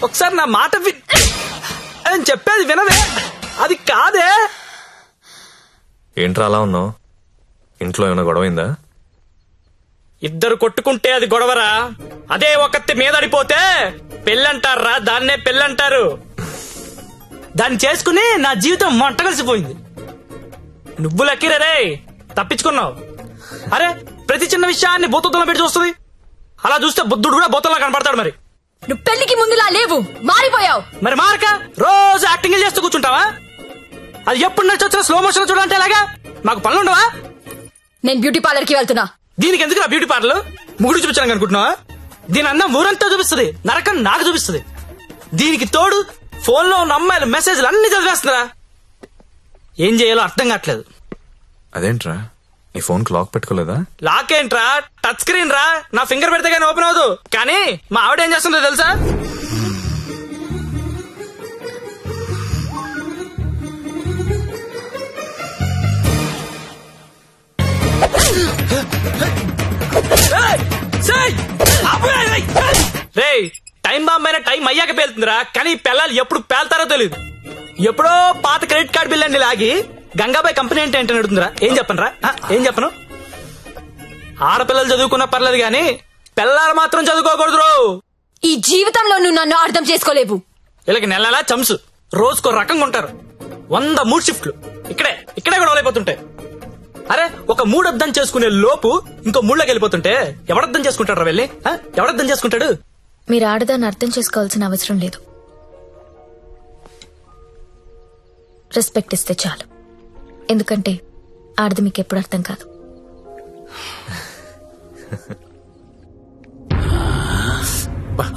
ఒకసారి నా మాట అని చెప్పేది వినవే. అది కాదే. ఏంట్రా అలా ఉన్నావు? ఇంట్లో ఏమైనా గొడవైందా? ఇద్దరు కొట్టుకుంటే అది గొడవరా? అదే ఒకటి మీదడిపోతే పెళ్ళంటారా? దాన్నే పెళ్ళంటారు. దాన్ని చేసుకుని నా జీవితం మంట కలిసిపోయింది. నువ్వు లక్కీరే, తప్పించుకున్నావు. అరే ప్రతి చిన్న విషయాన్ని బోతుల్లో పెట్టి చూస్తుంది. అలా చూస్తే బుద్ధుడు కూడా బోతుల్లో కనపడతాడు. మరి నువ్వు పెళ్లికి ముందులా లేవు, మారిపోయావు. మరి మారక రోజు యాక్టింగ్ చేస్తూ కూర్చుంటావా? అది ఎప్పుడు నడిచి వచ్చిన స్లో మోషన్ చూడాలంటే ఎలాగా? మాకు పనులు ఉండవా? నేను బ్యూటీ పార్లర్ కి వెళ్తున్నా. దీనికి ఎందుకు నా బ్యూటీ పార్లర్? ముగుడు చూపించాను అనుకుంటున్నావా? దీని అందం ఊరంతా చూపిస్తుంది, నరకం నాకు చూపిస్తుంది. దీనికి తోడు ఫోన్ లో ఉన్న అమ్మాయిల మెసేజ్లు అన్ని చదివేస్తుందా? ఏం చేయాలో అర్థం కావట్లేదు. అదేంట్రా నీ ఫోన్ కి లాక్ పెట్టుకోలేదా? లాక్ ఏంట్రా, టచ్ స్క్రీన్ రా. నా ఫింగర్ పెడితే కానీ ఓపెన్ అవ్వదు. కానీ మా ఆవిడ ఏం చేస్తుందో తెలుసా? రే టైం బాంబ్ అయినా టైం అయ్యాక పేలుతుందిరా. కానీ పిల్లలు ఎప్పుడు పేల్తారో తెలియదు. ఎప్పుడో పాత క్రెడిట్ కార్డు బిల్ అన్ని లాగి గంగాబాయ్ కంపెనీ అంటే ఏంటని అడుగుతుందిరా. ఏం చెప్పనురా? ఏం చెప్పను? ఆడపిల్లలు చదువుకున్నా పర్లేదు గాని పిల్లలు మాత్రం చదువుకోకూడదు. ఈ జీవితంలో నువ్వు నన్ను అర్థం చేసుకోలేవు. వీళ్ళకి నెలలా చంసు, రోజుకో రకంగా ఉంటారు. 100 మూడు షిఫ్ట్లు ఇక్కడే కూడా అయిపోతుంటాయి. అరే ఒక మూడు అర్థం చేసుకునే లోపు ఇంకో మూడులోకి వెళ్ళిపోతుంటే ఎవడర్థం చేసుకుంటాడు? వెళ్ళి ఎవడర్థం చేసుకుంటాడు? మీరు ఆడదాన్ని అర్థం చేసుకోవాల్సిన అవసరం లేదు. రెస్పెక్ట్ ఇస్తే చాలు. ఎందుకంటే ఆడది మీకు ఎప్పుడు అర్థం కాదు.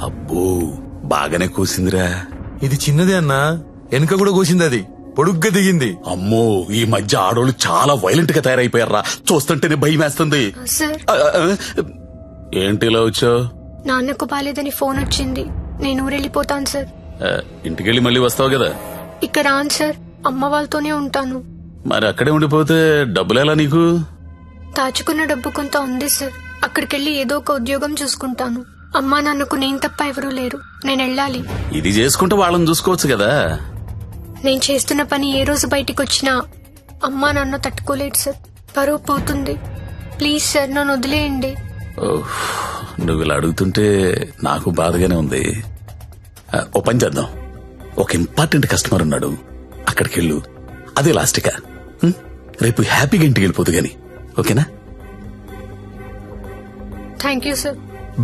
అబ్బో బాగానే కూసిందిరా. ఇది చిన్నదే అన్నా, వెనుక కూడా కూసింది. అది పొడుగ్గా దిగింది. అమ్మో ఈ మధ్య ఆడోళ్ళు చాలా వైలెంట్ గా తయారైపోయారా. చూస్తుంటేనే భయం వేస్తుంది. ఏంటి ఇలా వచ్చావు? నాన్నకు బాలేదని ఫోన్ వచ్చింది. నేను ఊరెళ్ళిపోతాను సార్. ఇంటికెళ్ళి మళ్ళీ వస్తావు కదా? ఇక్కడ రాను సార్, అమ్మ వాళ్ళతోనే ఉంటాను. మరి అక్కడే ఉండిపోతే డబ్బులు ఎలా నీకు? దాచుకున్న డబ్బు కొంత ఉంది సార్. అక్కడికెళ్ళి ఏదో ఒక ఉద్యోగం చూసుకుంటాను. అమ్మా నాన్నకు నేను తప్ప ఎవరూ లేరు. నేను వెళ్ళాలి. ఇది చేసుకుంటే వాళ్ళని చూసుకోవచ్చు కదా. నేను చేస్తున్న పని ఏ రోజు బయటికి వచ్చినా అమ్మా నాన్న తట్టుకోలేడు సార్. పరువు పోతుంది. ప్లీజ్ సార్ నన్ను వదిలేయండి. నువ్వు ఇలా అడుగుతుంటే నాకు బాధగానే ఉంది. ఓ పని చేద్దాం. ఒక ఇంపార్టెంట్ కస్టమర్ ఉన్నాడు, అక్కడికి వెళ్ళు. అదే లాస్ట్గా. రేపు హ్యాపీగా ఇంటికి వెళ్ళిపోదు గాని. ఓకేనా? Thank you sir.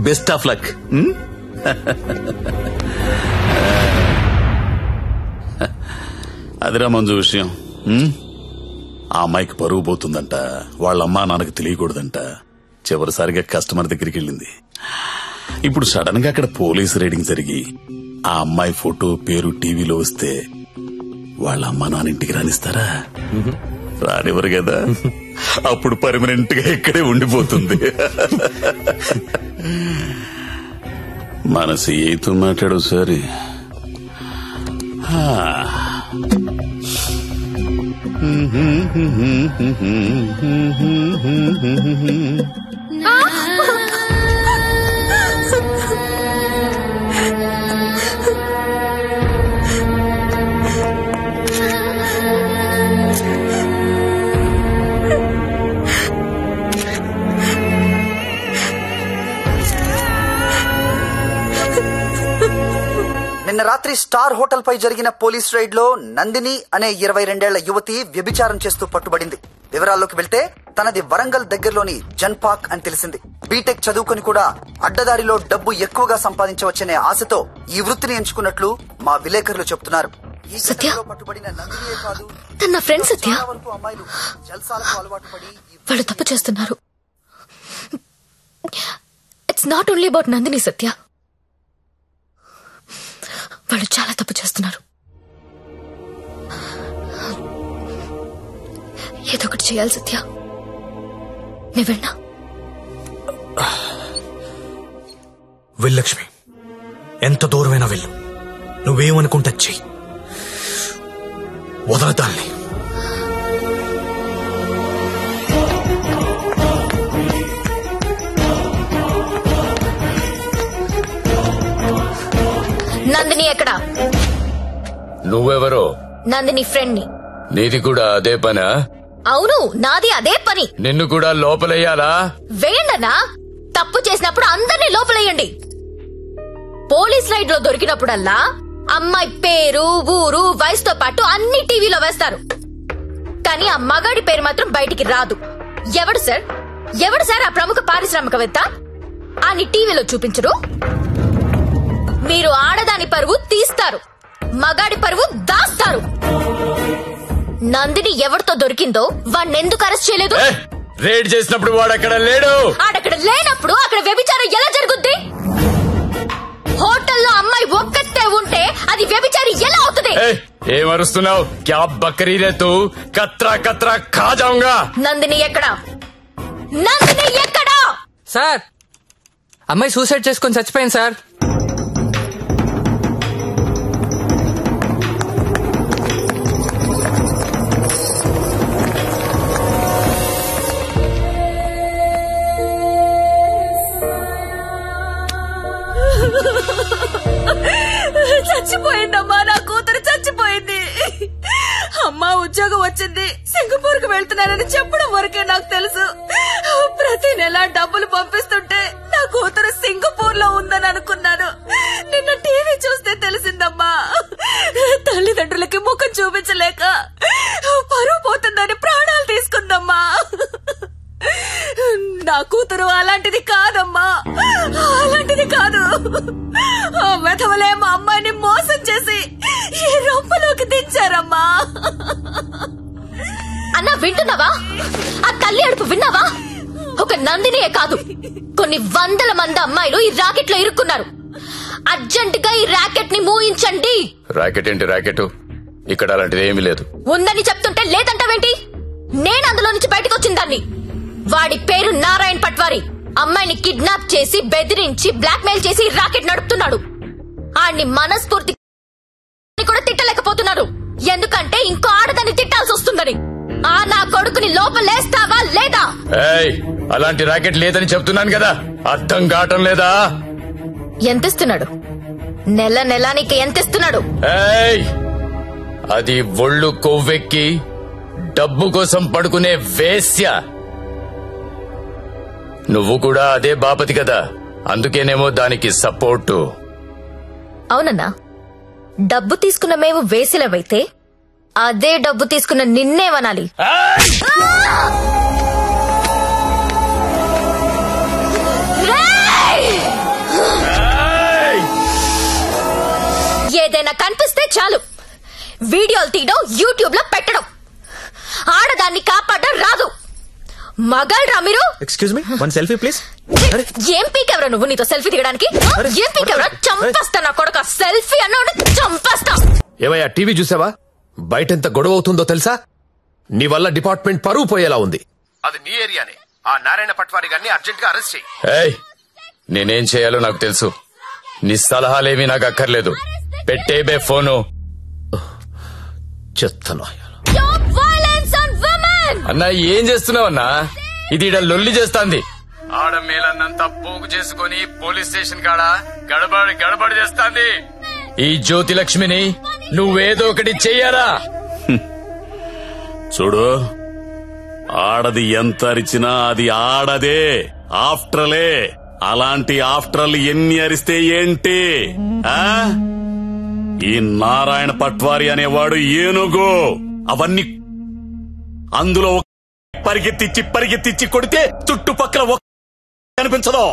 Best of luck. అదిరా మంజు విషయం. ఆ అమ్మాయికి పరువు పోతుందంట. వాళ్ళ అమ్మా నాన్నకు తెలియకూడదంట. చివరిసారిగా కస్టమర్ దగ్గరికి వెళ్ళింది. ఇప్పుడు సడన్ గా అక్కడ పోలీసు రైడింగ్ జరిగి ఆ అమ్మాయి ఫోటో పేరు టీవీలో వస్తే వాళ్ళ అమ్మా నాన్న ఇంటికి రానిస్తారా? రానివ్వరు కదా. అప్పుడు పర్మనెంట్ గా ఇక్కడే ఉండిపోతుంది. మన సీఏతో మాట్లాడు సరే. నిన్న రాత్రి స్టార్ హోటల్ పై జరిగిన పోలీస్ రైడ్ లో నందిని అనే 22 ఏళ్ల యువతి వ్యభిచారం చేస్తూ పట్టుబడింది. వివరాల్లోకి వెళ్తే తనది వరంగల్ దగ్గరలోని జన్పాక్ అని తెలిసింది. బీటెక్ చదువుకుని కూడా అడ్డదారిలో డబ్బు ఎక్కువగా సంపాదించవచ్చనే ఆశతో ఈ వృత్తిని ఎంచుకున్నట్లు మా విలేకరులు చెబుతున్నారు. ఈ ఘటనలో పట్టుబడిన నందినియే కాదు, తన ఫ్రెండ్ సత్య. చాలా వరకు అమ్మాయిలు జల్సాలకు అలవాటు పడి వాళ్ళు తప్పు చేస్తున్నారు. It's not only about Nandini Satya. వాళ్ళు చాలా తప్పు చేస్తున్నారు. ఏదో ఒకటి చేయాలి సత్య. నేను వెళ్ళనా? వెళ్ళక్ష్మి, ఎంత దూరమైనా వెళ్ళు. నువ్వేమనుకుంటా చెయ్యి, వదలదాన్ని. నందిని ఎక్కడ? నువ్వెవరో? నందిని ఫ్రెండ్ ని. నీది కూడా అదే పనా? అవును, నాది అదే పని. నిన్ను కూడా లోపలెయ్యాలా? వేయండన్నా. తప్పు చేసినప్పుడు అందరినీ లోపలేయండి. పోలీస్ రైడ్ లో దొరికినప్పుడల్లా అమ్మాయి పేరు, ఊరు, వయసుతో పాటు అన్ని టీవీలో వేస్తారు. కానీ ఆ మగాడి పేరు మాత్రం బయటికి రాదు. ఎవడు సార్ ఆ ప్రముఖ పారిశ్రామికవేత్త? అని టీవీలో చూపించరు. మీరు ఆడదాని పరువు తీస్తారు, మగాడి పరువు దాస్తారు. నందిని ఎవరితో దొరికిందో వాణ్ణెందుకు అరెస్ట్ చేయలేదు? రేడ్ చేసినప్పుడు వాడక్కడ లేడు. ఆడక్కడ లేనప్పుడు అక్కడ వ్యభిచారం ఎలా జరుగుద్ది? హోటల్లో అమ్మాయి ఒక్కతే ఉంటే అది వ్యభిచారి ఎలా అవుతుంది? ఏమరుస్తున్నావు? క్యా బకరీ రే తూ? కత్రా కత్రా ఖా జాऊंगा. నందిని ఎక్కడా? నందిని ఎక్కడా? సార్, అమ్మాయి సూసైడ్ చేసుకొని చచ్చిపోయింది సార్. చచ్చిపోయిందమ్మా, నా కూతురు చచ్చిపోయింది. అమ్మా ఉద్యోగం వచ్చింది, సింగపూర్ కు వెళ్తున్నానని చెప్పడం వరకే నాకు తెలుసు. ప్రతి నెల డబ్బులు పంపిస్తుంటే నా కూతురు సింగపూర్ లో ఉందని అనుకున్నాను. నిన్న టీవీ చూస్తే తెలిసిందమ్మా. తల్లిదండ్రులకి ముఖం చూపించలేక పరువు పోతుందని ప్రాణాలు తీసుకుందమ్మా. నా కూతురు అలాంటిది కాదమ్మా, అలాంటిది కాదు. ఆ వెధవలే మా అమ్మాయిని మోసం చేసి ఈ రొంపలోకి దించారమ్మా. అన్నా, వింటున్నావా? ఆ తల్లి అడుపు విన్నావా? ఒక నందినియే కాదు, కొన్ని వందల మంది అమ్మాయిలు ఈ రాకెట్ లో ఇరుక్కున్నారు. అర్జెంట్ గా ఈ రాకెట్ ని మూయించండి. రాకెట్ ఏంటి రాకెట్? ఇక్కడ అలాంటిది ఏమీ లేదు. ఉందని చెప్తుంటే లేదంటావేంటి? నేను అందులో నుంచి బయటకు వచ్చిన దాన్ని. వాడి పేరు నారాయణ్ పట్వారి. అమ్మాయిని కిడ్నాప్ చేసి బెదిరించి బ్లాక్మెయిల్ చేసి రాకెట్ నడుపుతున్నాడు. ఆడిని మనస్ఫూర్తి కూడా తిట్టలేకపోతున్నారు, ఎందుకంటే ఇంకో ఆడదాన్ని తిట్టాల్సి వస్తుందని. ఆ నా కొడుకుని లోపలేస్తావా లేదా? అలాంటి రాకెట్ లేదని చెప్తున్నాను కదా, అర్థం కావటం లేదా? ఎంతిస్తున్నాడు? నెల నెలానికి ఎంతిస్తున్నాడు? అది ఒళ్ళు కొవ్వెక్కి డబ్బు కోసం పడుకునే వేశ్య. నువ్వు కూడా అదే బాపతి కదా, అందుకేనేమో దానికి సపోర్టు. అవునన్నా, డబ్బు తీసుకున్న మేము వేసిలవైతే అదే డబ్బు తీసుకున్న నిన్నేమనాలి? ఏదైనా కనిపిస్తే చాలు వీడియోలు తీయడం, యూట్యూబ్ లో పెట్టడం. ఆడదాన్ని కాపాడడం రాదు. మగాళ్ళరా మీరు? Excuse me, one selfie please. ఏం పీకెవరా నువ్వు? నీతో సెల్ఫీ దిగడానికి ఏం పీకెవరా? చంపేస్తా నా కొడుకు. సెల్ఫీ అన్నాడు చంపేస్తా. ఏమయ్యా, టీవీ చూసావా? బయట ఎంత గొడవ అవుతుందో తెలుసా? నీ వల్ల డిపార్ట్మెంట్ పరువు పోయేలా ఉంది. అది నీ ఏరియానే. ఆ నారాయణ పట్వారి గారిని అర్జెంట్ గా అరెస్ట్ చేయి. నేనేం చేయాలో నాకు తెలుసు. నీ సలహాలేవి నాకు అక్కర్లేదు. పెట్టేబే ఫోను. చెత్తను అన్నా, ఏం చేస్తున్నావన్నా? ఇది ఈడ లొల్లి చేస్తాంది. ఆడమేలన్నంతా పోగు చేసుకుని పోలీస్ స్టేషన్ కాడ గడబడి చేస్తాంది. ఈ జ్యోతి లక్ష్మిని నువ్వేదో ఒకటి చెయ్యాలా? చూడు, ఆడది ఎంత అరిచినా అది ఆడదే, ఆఫ్టర్లే. అలాంటి ఆఫ్టర్లు ఎన్ని అరిస్తే ఏంటి? ఈ నారాయణ పట్వారి అనేవాడు ఏనుగు. అవన్నీ అందులో పరిగెత్తిచ్చి కొడితే చుట్టుపక్కల కనిపించదు.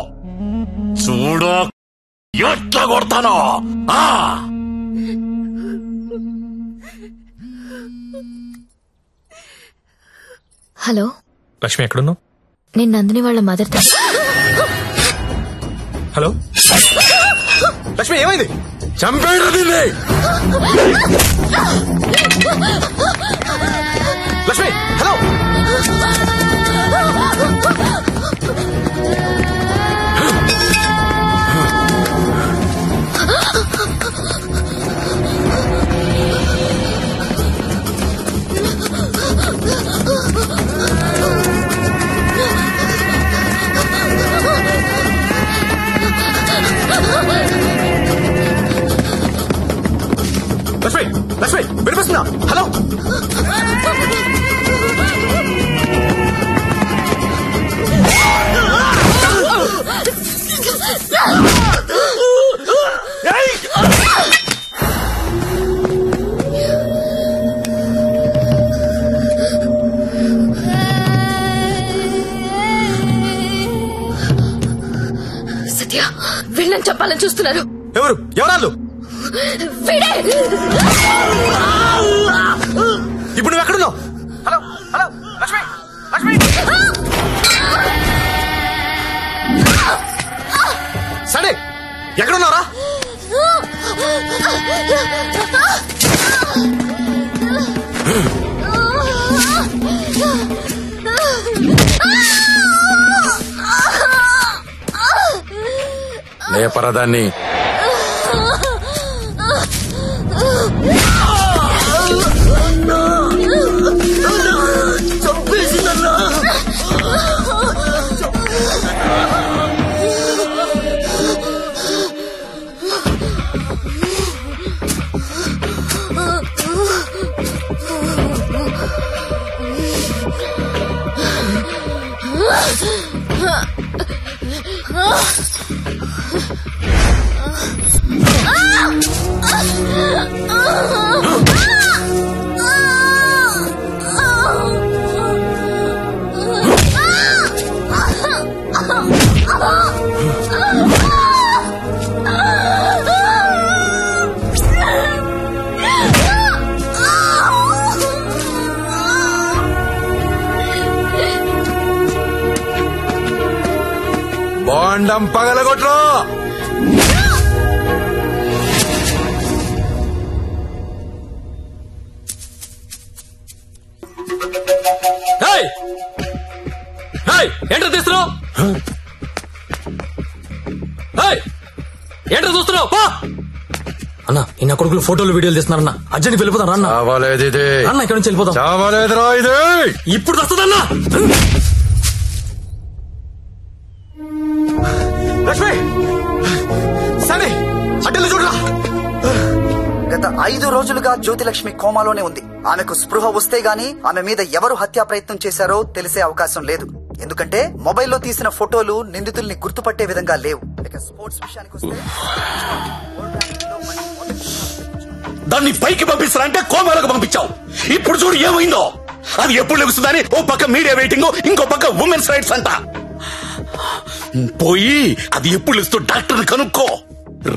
చూడు ఎట్లా కొడతానో. హలో లక్ష్మి, ఎక్కడున్నావు? నేను నందిని వాళ్ళ మదర్. హలో లక్ష్మి, ఏమైంది? చంపేడు దీన్ని. లక్ష్మి, హలో. సత్య వీళ్ళని చెప్పాలని చూస్తున్నారు. ఎవరు ఎవరాళ్ళు? ఇప్పుడు నువ్వు ఎక్కడున్నావు? హలో హలో లక్ష్మి లక్ష్మి సరే ఎక్కడున్నారా? లేపరదాన్ని. బాండం పగలగొట్లో. ఏంటో తీస్తున్నావు? ఏంటో చూస్తున్నావు? అన్న ఈ కొడుకులు ఫోటోలు వీడియోలు తీస్తున్నారన్న. అర్జెంట్ వెళ్ళిపోతాం అన్న. చావాలేదు ఇది. అన్న ఇక్కడ నుంచి వెళ్ళిపోతాం. చావాలేదురా ఇది. ఇప్పుడు వస్తుందన్నా. లక్ష్మి సరే అడ్డలు చూడరా. గత 5 రోజులుగా జ్యోతిలక్ష్మి కోమాలోనే ఉంది. ఆమెకు స్పృహ వస్తే గానీ ఆమె మీద ఎవరు హత్యా ప్రయత్నం చేశారో తెలిసే అవకాశం లేదు. ఎందుకంటే మొబైల్లో తీసిన ఫోటోలు నిందితుల్ని గుర్తుపట్టే విధంగా లేవు. ఇక స్పోర్ట్స్ విషయానికి వస్తే దాన్ని పైకి పంపిస్తారంటే కోమాలకు పంపించావు. ఇప్పుడు చూడు ఏమైందో. అది ఎప్పుడు లెగుస్తుందని ఓ పక్క మీడియా వెయిటింగ్, ఇంకో పక్క ఉమెన్స్ రైట్స్ అంట. పోయి అది ఎప్పుడు లెగుస్తూ డాక్టర్ని కనుక్కో.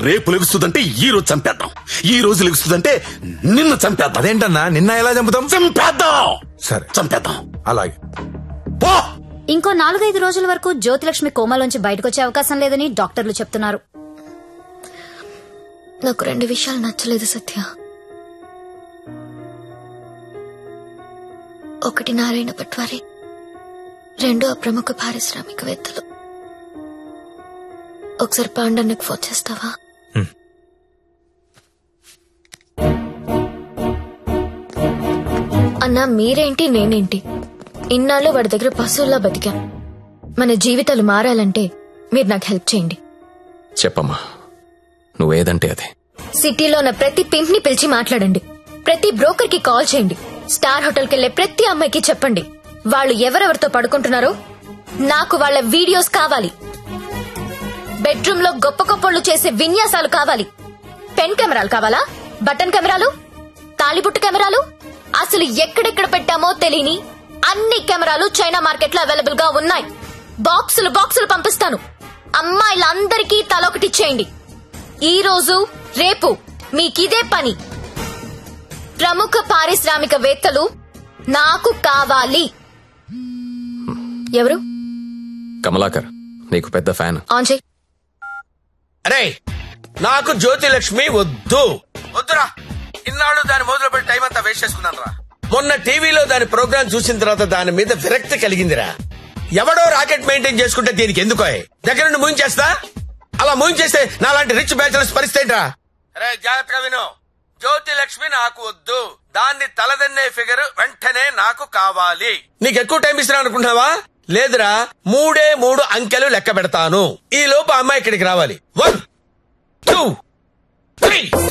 రేపు లెగుస్తుందంటే ఈ రోజు చంపేద్దాం, ఈ రోజు లెగుస్తుందంటే నిన్న చంపేద్దాం. అదేంటన్నా నిన్న ఎలా చంపుతాం? చంపేద్దాం. సరే చంపేద్దాం. అలాగే. పో. ఇంకో 4-5 రోజుల వరకు జ్యోతిలక్ష్మి కోమాలోంచి బయటకొచ్చే అవకాశం లేదని డాక్టర్లు చెప్తున్నారు. నాకు 2 విషయాలు నచ్చలేదు సత్య. ఒకటి నారాయణ పట్వారి, 2 ప్రముఖ పారిశ్రామికవేత్తలు. ఒకసారి పాండన్నకు ఫోన్ చేస్తావా? అన్నా మీరేంటి నేనేంటి, ఇన్నాళ్ళు వాడి దగ్గర పశువుల్లా బతికాం. మన జీవితాలు మారాలంటే మీరు నాకు హెల్ప్ చేయండి. చెప్పమ్మా, నువ్వేదంటే అదే. సిటీలో ఉన్న ప్రతి పింప్ ని పిలిచి మాట్లాడండి. ప్రతి బ్రోకర్ కి కాల్ చేయండి. స్టార్ హోటల్ కెళ్లే ప్రతి అమ్మాయికి చెప్పండి వాళ్ళు ఎవరెవరితో పడుకుంటున్నారో నాకు వాళ్ళ వీడియోస్ కావాలి. బెడ్రూమ్ లో గొప్ప గొప్పళ్ళు చేసే విన్యాసాలు కావాలి. పెన్ కెమెరాలు కావాలా? బటన్ కెమెరాలు, తాళిబుట్టు కెమెరాలు, అసలు ఎక్కడెక్కడ పెట్టామో తెలియని అన్ని కెమెరాలు చైనా మార్కెట్ లో అవైలబుల్ గా ఉన్నాయి. బాక్సులు బాక్సులు పంపిస్తాను. అమ్మాయిలందరికీ తలొకటి చేయండి. ఈ రోజు రేపు మీకిదే పని. ప్రముఖ పారిశ్రామికవేత్తలు నాకు కావాలి. ఎవరు? కమలాకర్, నీకు పెద్ద ఫ్యాన్. ఆన్ చేయి. అరే నాకు జ్యోతిలక్ష్మి వద్దు. వద్దురా. ఇన్నాళ్ళు దాని మొదలు పెట్టి టైం అంతా వేస్ట్ చేసుకున్నాను రా. మొన్న టీవీలో దాని ప్రోగ్రామ్ చూసిన తర్వాత దాని మీద విరక్తి కలిగిందిరా. ఎవడో రాకెట్ మెయింటైన్ చేసుకుంటే దీనికి ఎందుకో దగ్గర నుండి మూయించేస్తా. అలా మూయించేస్తే నాలాంటి రిచ్ బ్యాచులర్స్ పరిస్థితి రా. అరే జాగ్రత్తగా విను. జ్యోతిలక్ష్మి నాకు వద్దు. దాన్ని తలదన్నే ఫిగర్ వెంటనే నాకు కావాలి. నీకు ఎక్కువ టైం ఇస్తున్నా అనుకుంటున్నావా? లేదురా, 3 అంకెలు లెక్క పెడతాను. ఈ లోపు అమ్మాయి ఇక్కడికి రావాలి. 1 2 3